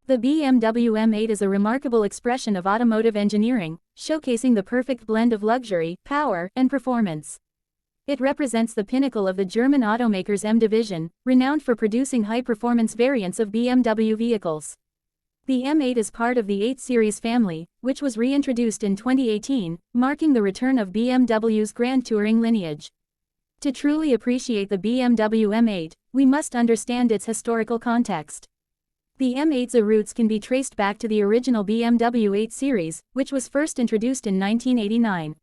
The BMW M8 is a remarkable expression of automotive engineering, showcasing the perfect blend of luxury, power, and performance. It represents the pinnacle of the German automaker's M division, renowned for producing high-performance variants of BMW vehicles. The M8 is part of the 8 Series family, which was reintroduced in 2018, marking the return of BMW's Grand Touring lineage. To truly appreciate the BMW M8, we must understand its historical context. The M8's roots can be traced back to the original BMW 8 Series, which was first introduced in 1989.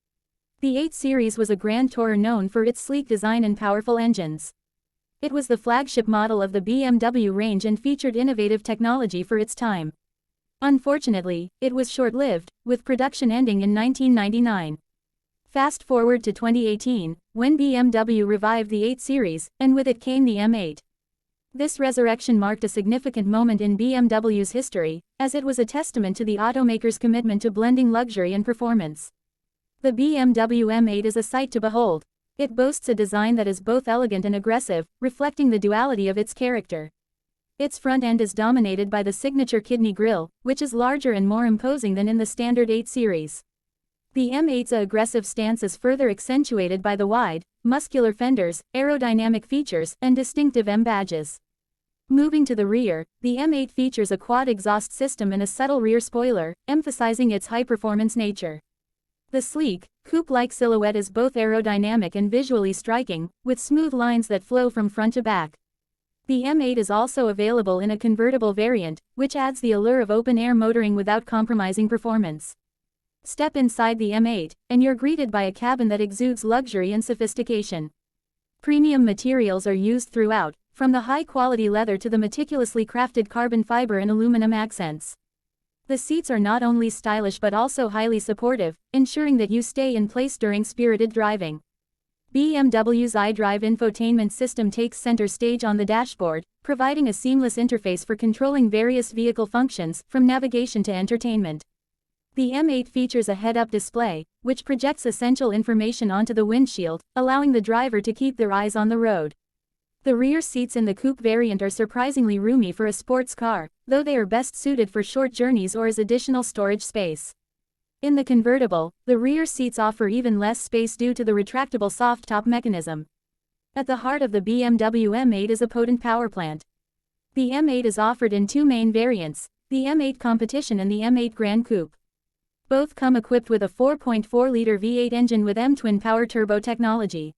The 8 Series was a grand tourer known for its sleek design and powerful engines. It was the flagship model of the BMW range and featured innovative technology for its time. Unfortunately, it was short-lived, with production ending in 1999. Fast forward to 2018, when BMW revived the 8 Series, and with it came the M8. This resurrection marked a significant moment in BMW's history, as it was a testament to the automaker's commitment to blending luxury and performance. The BMW M8 is a sight to behold. It boasts a design that is both elegant and aggressive, reflecting the duality of its character. Its front end is dominated by the signature kidney grille, which is larger and more imposing than in the standard 8 Series. The M8's aggressive stance is further accentuated by the wide, muscular fenders, aerodynamic features, and distinctive M badges. Moving to the rear, the M8 features a quad exhaust system and a subtle rear spoiler, emphasizing its high-performance nature. The sleek, coupe-like silhouette is both aerodynamic and visually striking, with smooth lines that flow from front to back. The M8 is also available in a convertible variant, which adds the allure of open-air motoring without compromising performance. Step inside the M8, and you're greeted by a cabin that exudes luxury and sophistication. Premium materials are used throughout, from the high-quality leather to the meticulously crafted carbon fiber and aluminum accents. The seats are not only stylish but also highly supportive, ensuring that you stay in place during spirited driving. BMW's iDrive infotainment system takes center stage on the dashboard, providing a seamless interface for controlling various vehicle functions, from navigation to entertainment. The M8 features a head-up display, which projects essential information onto the windshield, allowing the driver to keep their eyes on the road. The rear seats in the coupe variant are surprisingly roomy for a sports car, though they are best suited for short journeys or as additional storage space. In the convertible, the rear seats offer even less space due to the retractable soft-top mechanism. At the heart of the BMW M8 is a potent power plant. The M8 is offered in 2 main variants, the M8 Competition and the M8 Grand Coupe. Both come equipped with a 4.4-liter V8 engine with M-twin power turbo technology.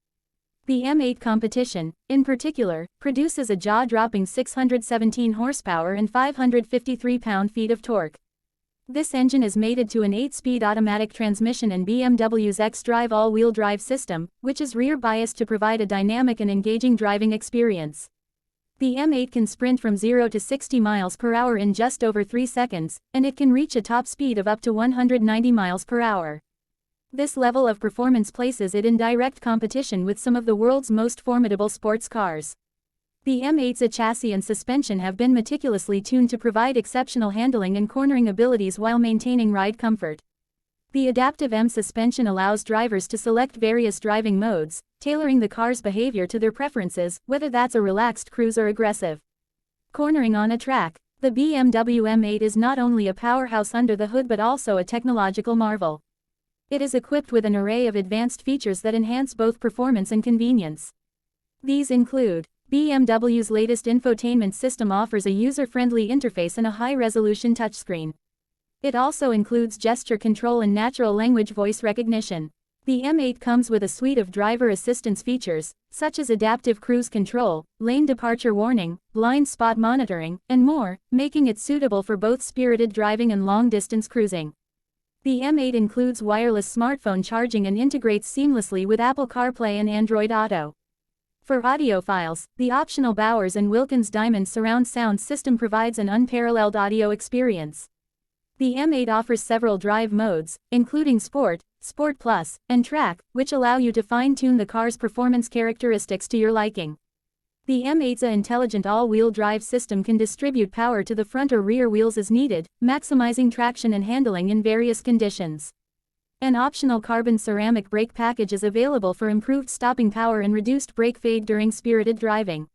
The M8 Competition, in particular, produces a jaw-dropping 617 horsepower and 553 pound-feet of torque. This engine is mated to an 8-speed automatic transmission and BMW's xDrive all-wheel drive system, which is rear-biased to provide a dynamic and engaging driving experience. The M8 can sprint from 0 to 60 miles per hour in just over 3 seconds, and it can reach a top speed of up to 190 miles per hour. This level of performance places it in direct competition with some of the world's most formidable sports cars. The M8's chassis and suspension have been meticulously tuned to provide exceptional handling and cornering abilities while maintaining ride comfort. The adaptive M suspension allows drivers to select various driving modes, tailoring the car's behavior to their preferences, whether that's a relaxed cruise or aggressive cornering on a track. The BMW M8 is not only a powerhouse under the hood but also a technological marvel. It is equipped with an array of advanced features that enhance both performance and convenience. These include: BMW's latest infotainment system offers a user-friendly interface and a high-resolution touchscreen. It also includes gesture control and natural language voice recognition. The M8 comes with a suite of driver assistance features, such as adaptive cruise control, lane departure warning, blind spot monitoring, and more, making it suitable for both spirited driving and long-distance cruising. The M8 includes wireless smartphone charging and integrates seamlessly with Apple CarPlay and Android Auto. For audiophiles, the optional Bowers & Wilkins Diamond surround sound system provides an unparalleled audio experience. The M8 offers several drive modes, including Sport, Sport Plus, and Track, which allow you to fine-tune the car's performance characteristics to your liking. The M8's intelligent all-wheel drive system can distribute power to the front or rear wheels as needed, maximizing traction and handling in various conditions. An optional carbon ceramic brake package is available for improved stopping power and reduced brake fade during spirited driving.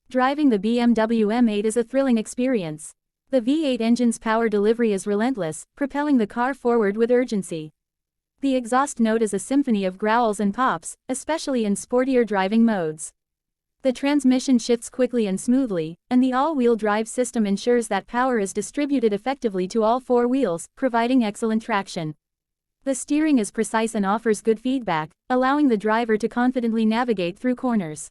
Driving the BMW M8 is a thrilling experience. The V8 engine's power delivery is relentless, propelling the car forward with urgency. The exhaust note is a symphony of growls and pops, especially in sportier driving modes. The transmission shifts quickly and smoothly, and the all-wheel drive system ensures that power is distributed effectively to all four wheels, providing excellent traction. The steering is precise and offers good feedback, allowing the driver to confidently navigate through corners.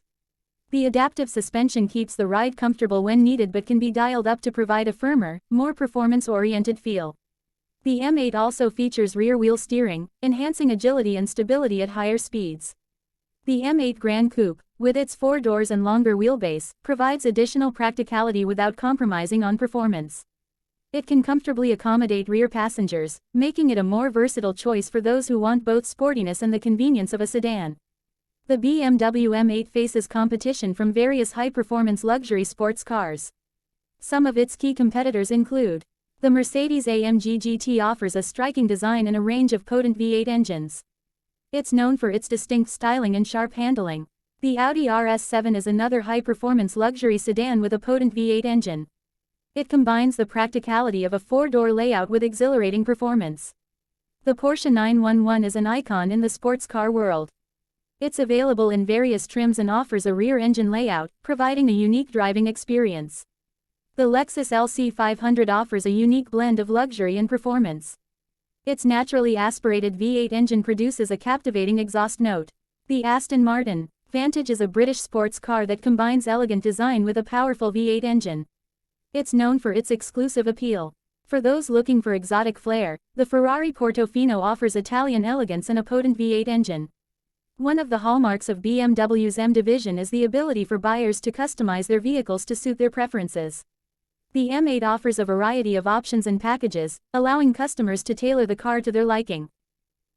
The adaptive suspension keeps the ride comfortable when needed but can be dialed up to provide a firmer, more performance-oriented feel. The M8 also features rear-wheel steering, enhancing agility and stability at higher speeds. The M8 Gran Coupe, with its 4 doors and longer wheelbase, provides additional practicality without compromising on performance. It can comfortably accommodate rear passengers, making it a more versatile choice for those who want both sportiness and the convenience of a sedan. The BMW M8 faces competition from various high-performance luxury sports cars. Some of its key competitors include: the Mercedes-AMG GT offers a striking design and a range of potent V8 engines. It's known for its distinct styling and sharp handling. The Audi RS7 is another high-performance luxury sedan with a potent V8 engine. It combines the practicality of a 4-door layout with exhilarating performance. The Porsche 911 is an icon in the sports car world. It's available in various trims and offers a rear engine layout, providing a unique driving experience. The Lexus LC500 offers a unique blend of luxury and performance. Its naturally aspirated V8 engine produces a captivating exhaust note. The Aston Martin Vantage is a British sports car that combines elegant design with a powerful V8 engine. It's known for its exclusive appeal. For those looking for exotic flair, the Ferrari Portofino offers Italian elegance and a potent V8 engine. One of the hallmarks of BMW's M division is the ability for buyers to customize their vehicles to suit their preferences. The M8 offers a variety of options and packages, allowing customers to tailor the car to their liking.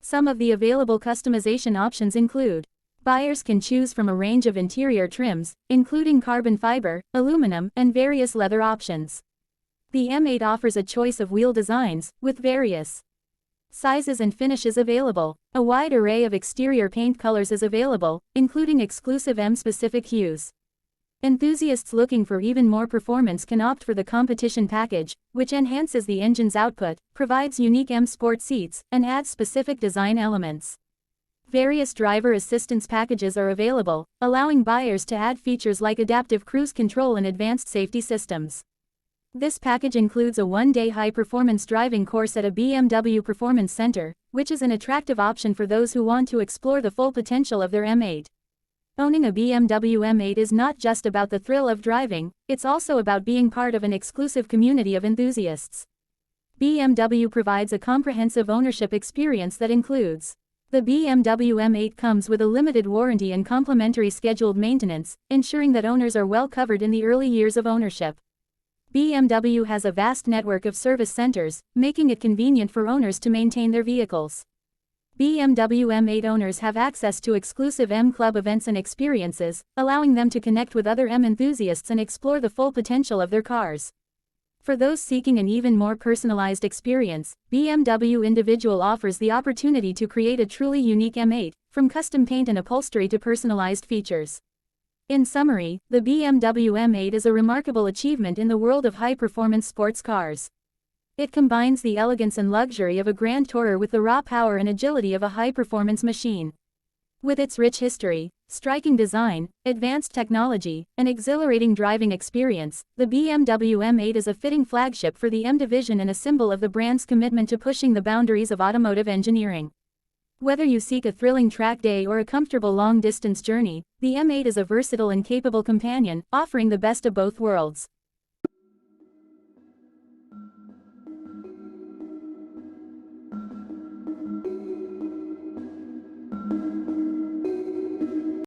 Some of the available customization options include: buyers can choose from a range of interior trims, including carbon fiber, aluminum, and various leather options. The M8 offers a choice of wheel designs, with various sizes and finishes available. A wide array of exterior paint colors is available, including exclusive M-specific hues. Enthusiasts looking for even more performance can opt for the competition package, which enhances the engine's output, provides unique M Sport seats, and adds specific design elements. Various driver assistance packages are available, allowing buyers to add features like adaptive cruise control and advanced safety systems. This package includes a 1-day high-performance driving course at a BMW Performance Center, which is an attractive option for those who want to explore the full potential of their M8. Owning a BMW M8 is not just about the thrill of driving, it's also about being part of an exclusive community of enthusiasts. BMW provides a comprehensive ownership experience that includes: the BMW M8 comes with a limited warranty and complimentary scheduled maintenance, ensuring that owners are well covered in the early years of ownership. BMW has a vast network of service centers, making it convenient for owners to maintain their vehicles. BMW M8 owners have access to exclusive M Club events and experiences, allowing them to connect with other M enthusiasts and explore the full potential of their cars. For those seeking an even more personalized experience, BMW Individual offers the opportunity to create a truly unique M8, from custom paint and upholstery to personalized features. In summary, the BMW M8 is a remarkable achievement in the world of high-performance sports cars. It combines the elegance and luxury of a grand tourer with the raw power and agility of a high-performance machine. With its rich history, striking design, advanced technology, and exhilarating driving experience, the BMW M8 is a fitting flagship for the M division and a symbol of the brand's commitment to pushing the boundaries of automotive engineering. Whether you seek a thrilling track day or a comfortable long-distance journey, the M8 is a versatile and capable companion, offering the best of both worlds.